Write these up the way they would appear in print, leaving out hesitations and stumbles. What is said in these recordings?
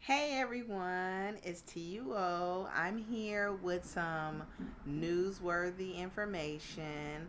Hey everyone, it's T.U.O. I'm here with some newsworthy information.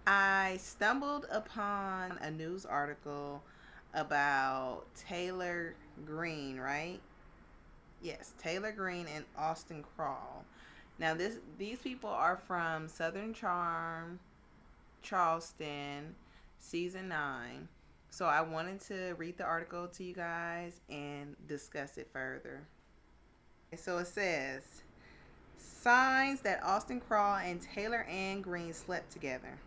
I stumbled upon a news article about Taylor Green, right? Yes, Taylor Green and Austen Crawl. Now these people are from Southern Charm, Charleston, season 9. So I wanted to read the article to you guys and discuss it further. So it says signs that Austen Crawl and Taylor Ann Green slept together.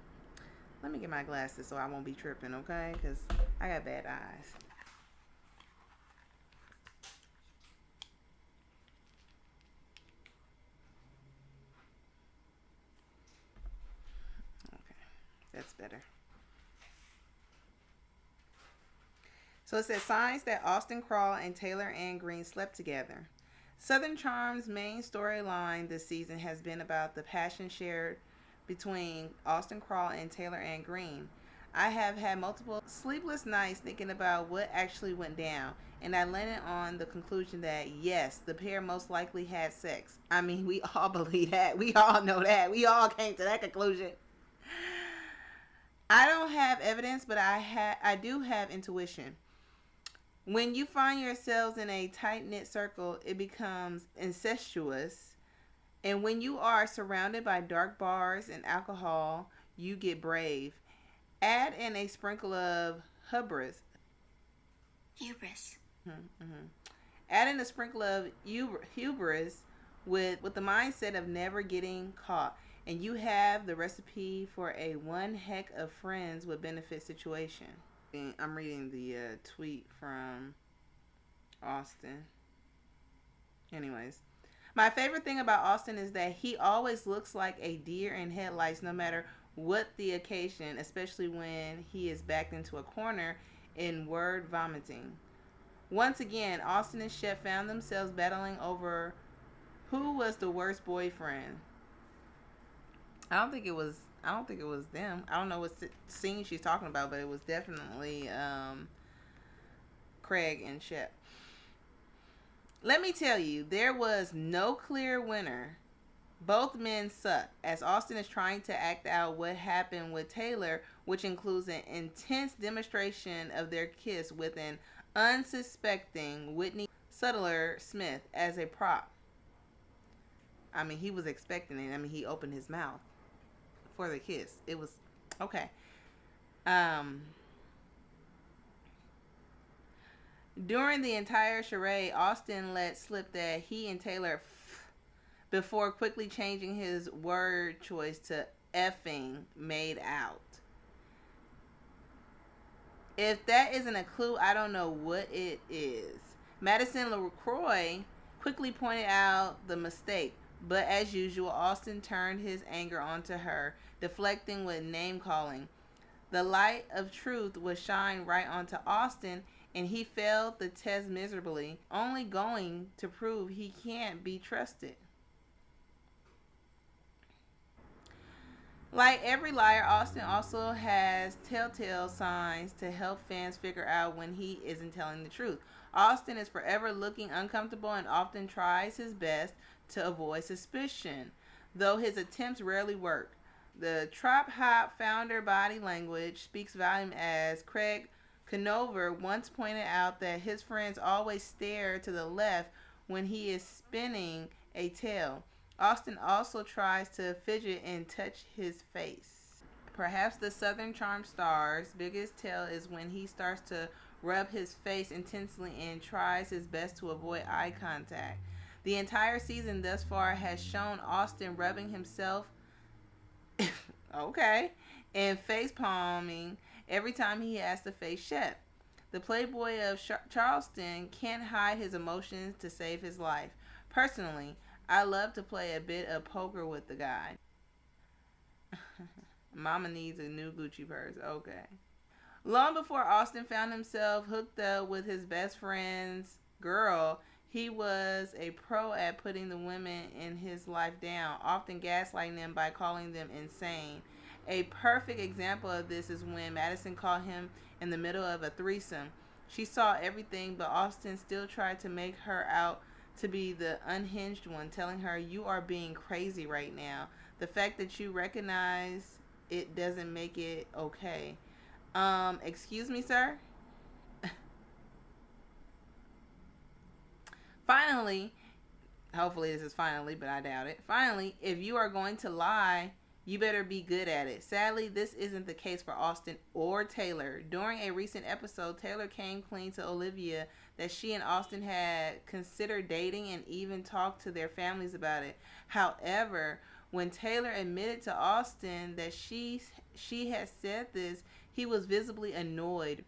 Let me get my glasses so I won't be tripping, okay? Because I got bad eyes. Okay, that's better. So it says signs that Austen Crawl and Taylor Ann Green slept together. Southern Charm's main storyline this season has been about the passion shared between Austen Crawl and Taylor Ann Green. I have had multiple sleepless nights thinking about what actually went down, and I landed on the conclusion that yes, the pair most likely had sex. I mean, we all believe that. We all know that. We all came to that conclusion. I don't have evidence, but I do have intuition. When you find yourselves in a tight knit circle, it becomes incestuous. And when you are surrounded by dark bars and alcohol, you get brave. Add in a sprinkle of hubris. Hubris. Mm-hmm. Add in a sprinkle of hubris with the mindset of never getting caught. And you have the recipe for a one heck of friends with benefit situation. I'm reading the tweet from Austen. Anyways, my favorite thing about Austen is that he always looks like a deer in headlights no matter what the occasion, especially when he is backed into a corner in word vomiting. Once again, Austen and Shep found themselves battling over who was the worst boyfriend. I don't think it was them. I don't know what scene she's talking about, but it was definitely Craig and Shep. Let me tell you, there was no clear winner. Both men suck, as Austen is trying to act out what happened with Taylor, which includes an intense demonstration of their kiss with an unsuspecting Whitney Sutler Smith as a prop. I mean, he was expecting it. I mean, he opened his mouth for the kiss. It was okay. Um, During the entire charade, Austen let slip that he and Taylor before quickly changing his word choice to effing made out. If that isn't a clue, I don't know what it is. Madison LaCroix quickly pointed out the mistake, but as usual, Austen turned his anger onto her, deflecting with name calling. The light of truth was shined right onto Austen, and he failed the test miserably, only going to prove he can't be trusted. Like every liar, Austen also has telltale signs to help fans figure out when he isn't telling the truth. Austen is forever looking uncomfortable and often tries his best to avoid suspicion, though his attempts rarely work. The Trop Hop founder body language speaks volume, as Craig Conover once pointed out that his friends always stare to the left when he is spinning a tale. Austen also tries to fidget and touch his face. Perhaps the Southern Charm star's biggest tell is when he starts to rub his face intensely and tries his best to avoid eye contact. The entire season thus far has shown Austen rubbing himself okay, and face palming every time he has to face Shep. The playboy of Charleston can't hide his emotions to save his life. Personally, I love to play a bit of poker with the guy. Mama needs a new Gucci purse. Okay. Long before Austen found himself hooked up with his best friend's girl, he was a pro at putting the women in his life down, often gaslighting them by calling them insane. A perfect example of this is when Madison caught him in the middle of a threesome. She saw everything, but Austen still tried to make her out to be the unhinged one, telling her, "You are being crazy right now. The fact that you recognize it doesn't make it okay." Excuse me, sir? Finally, hopefully this is finally, but I doubt it. Finally, if you are going to lie, you better be good at it. Sadly, this isn't the case for Austen or Taylor. During a recent episode, Taylor came clean to Olivia that she and Austen had considered dating and even talked to their families about it. However, when Taylor admitted to Austen that she had said this, he was visibly annoyed,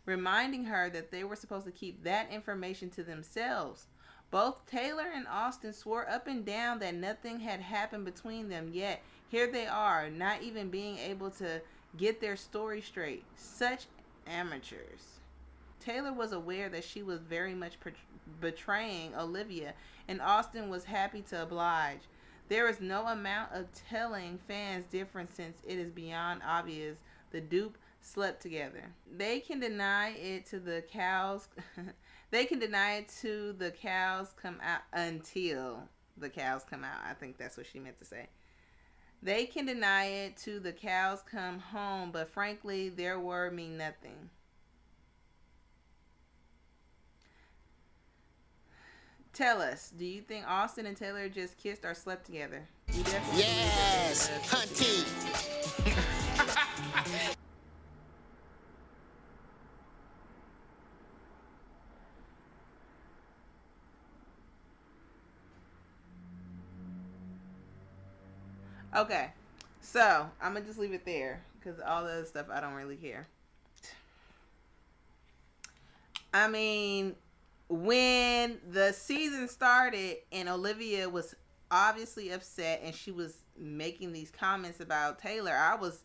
reminding her that they were supposed to keep that information to themselves. Both Taylor and Austen swore up and down that nothing had happened between them, yet here they are, not even being able to get their story straight. Such amateurs. Taylor was aware that she was very much betraying Olivia, and Austen was happy to oblige. There is no amount of telling fans different since it is beyond obvious the dupe slept together. They can deny it to the cows. They can deny it to the cows come out until the cows come out. I think that's what she meant to say. They can deny it to the cows come home, but frankly, their word mean nothing. Tell us, do you think Austen and Taylor just kissed or slept together? We definitely yes, hunty. Okay, so I'm gonna just leave it there because all the other stuff I don't really care. I mean, when the season started and Olivia was obviously upset and she was making these comments about Taylor, I was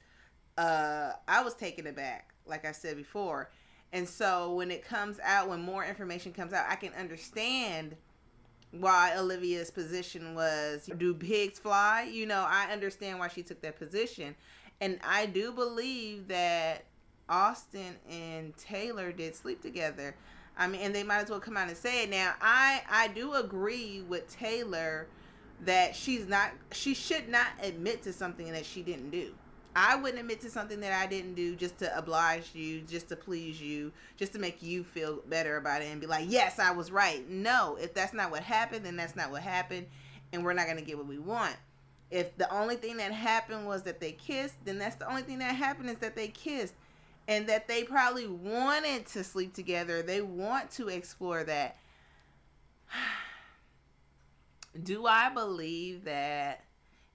taken aback, like I said before. And so when it comes out, when more information comes out, I can understand why Olivia's position was, do pigs fly? You know, I understand why she took that position. And I do believe that Austen and Taylor did sleep together. I mean, and they might as well come out and say it. Now, I do agree with Taylor that she should not admit to something that she didn't do. I wouldn't admit to something that I didn't do just to oblige you, just to please you, just to make you feel better about it and be like, yes, I was right. No, if that's not what happened, then that's not what happened, and we're not going to get what we want. If the only thing that happened was that they kissed, then that's the only thing that happened is that they kissed, and that they probably wanted to sleep together. They want to explore that. Do I believe that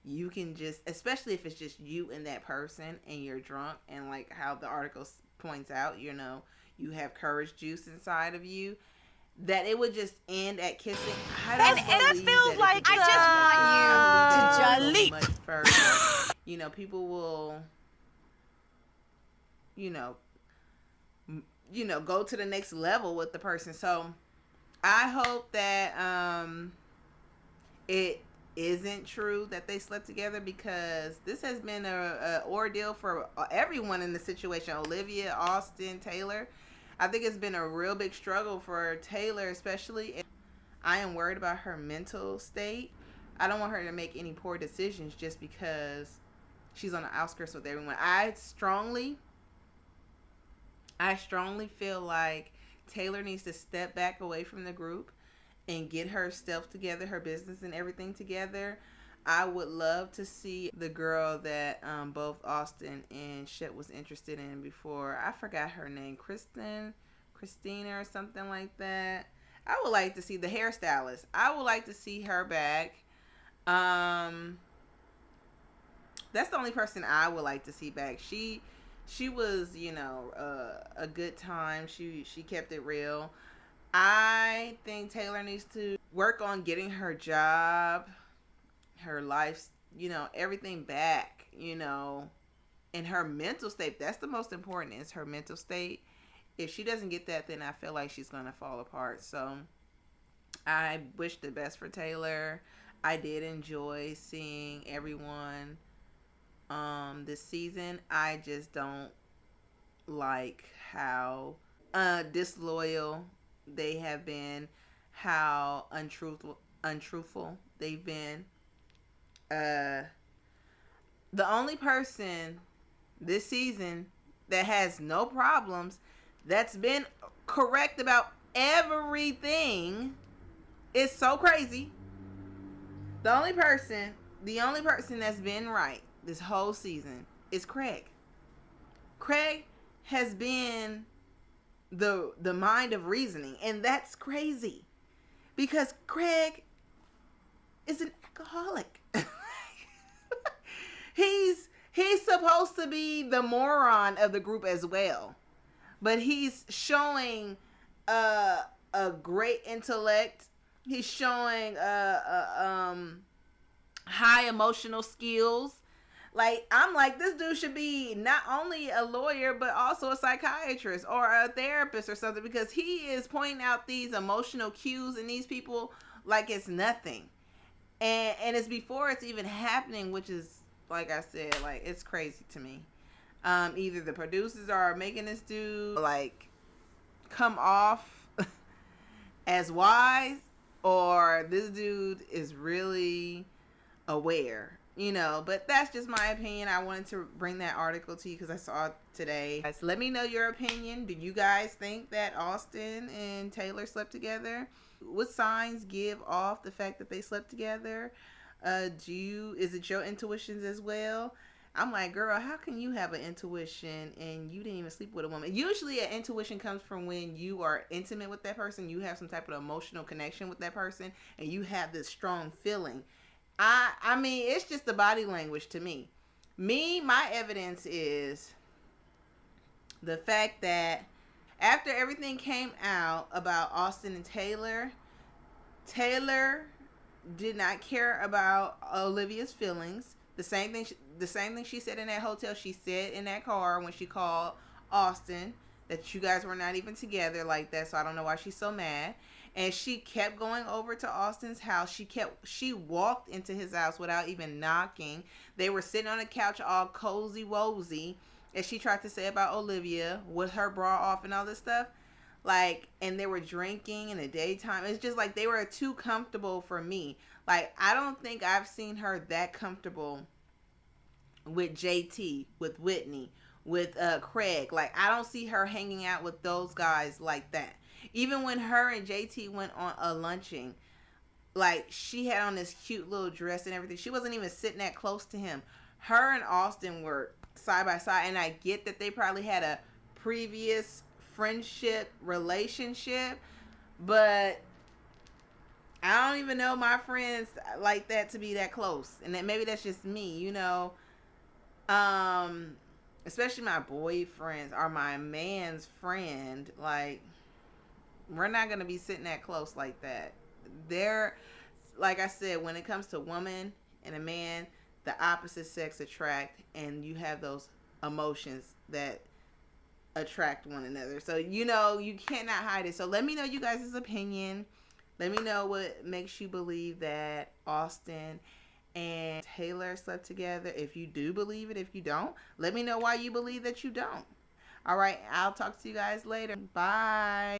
you can just, especially if it's just you and that person and you're drunk, and like how the article points out, you know, you have courage juice inside of you, that it would just end at kissing? I don't believe that feels that like I just want you to much further. You know, people will, you know, go to the next level with the person. So I hope that it isn't true that they slept together, because this has been a ordeal for everyone in the situation. Olivia, Austen, Taylor. I think it's been a real big struggle for Taylor, especially. I am worried about her mental state. I don't want her to make any poor decisions just because she's on the outskirts with everyone. I strongly feel like Taylor needs to step back away from the group and get herself together, her business and everything together. I would love to see the girl that both Austen and Shep was interested in before. I forgot her name, Christina or something like that. I would like to see the hairstylist. I would like to see her back. That's the only person I would like to see back. She was, you know, a good time. She kept it real. I think Taylor needs to work on getting her job, her life, you know, everything back, you know, and her mental state. That's the most important, is her mental state. If she doesn't get that, then I feel like she's going to fall apart. So I wish the best for Taylor. I did enjoy seeing everyone this season. I just don't like how disloyal they have been, how untruthful they've been. Uh, the only person this season that has no problems, that's been correct about everything, is so crazy. The only person that's been right this whole season is Craig. Craig has been the mind of reasoning, and that's crazy because Craig is an alcoholic. he's supposed to be the moron of the group as well, but he's showing a great intellect. He's showing high emotional skills. Like, I'm like, this dude should be not only a lawyer but also a psychiatrist or a therapist or something, because he is pointing out these emotional cues in these people like it's nothing. And it's before it's even happening, which is, like I said, like, it's crazy to me. Either the producers are making this dude like come off as wise, or this dude is really aware, but that's just my opinion. I wanted to bring that article to you because I saw it today. Guys, let me know your opinion. Do you guys think that Austen and Taylor slept together? What signs give off the fact that they slept together? Is it your intuitions as well? I'm like, girl, how can you have an intuition and you didn't even sleep with a woman? Usually an intuition comes from when you are intimate with that person, you have some type of emotional connection with that person, and you have this strong feeling. I mean, it's just the body language to me. My evidence is the fact that after everything came out about Austen and Taylor, Taylor did not care about Olivia's feelings. The same thing she said in that hotel, she said in that car when she called Austen, that you guys were not even together like that. So I don't know why she's so mad. And she kept going over to Austen's house. She walked into his house without even knocking. They were sitting on the couch all cozy wozy, as she tried to say about Olivia with her bra off and all this stuff. Like, and they were drinking in the daytime. It's just like they were too comfortable for me. Like, I don't think I've seen her that comfortable with JT, with Whitney, with Craig. Like, I don't see her hanging out with those guys like that. Even when her and JT went on a lunching, like, she had on this cute little dress and everything. She wasn't even sitting that close to him. Her and Austen were side by side, and I get that they probably had a previous friendship relationship, but I don't even know my friends like that to be that close. And that maybe that's just me, especially my boyfriends or my man's friend. Like, we're not going to be sitting that close like that. They're, like I said, when it comes to woman and a man, the opposite sex attract, and you have those emotions that attract one another. So, you cannot hide it. So let me know you guys' opinion. Let me know what makes you believe that Austen and Taylor slept together. If you do believe it, if you don't, let me know why you believe that you don't. All right, I'll talk to you guys later. Bye.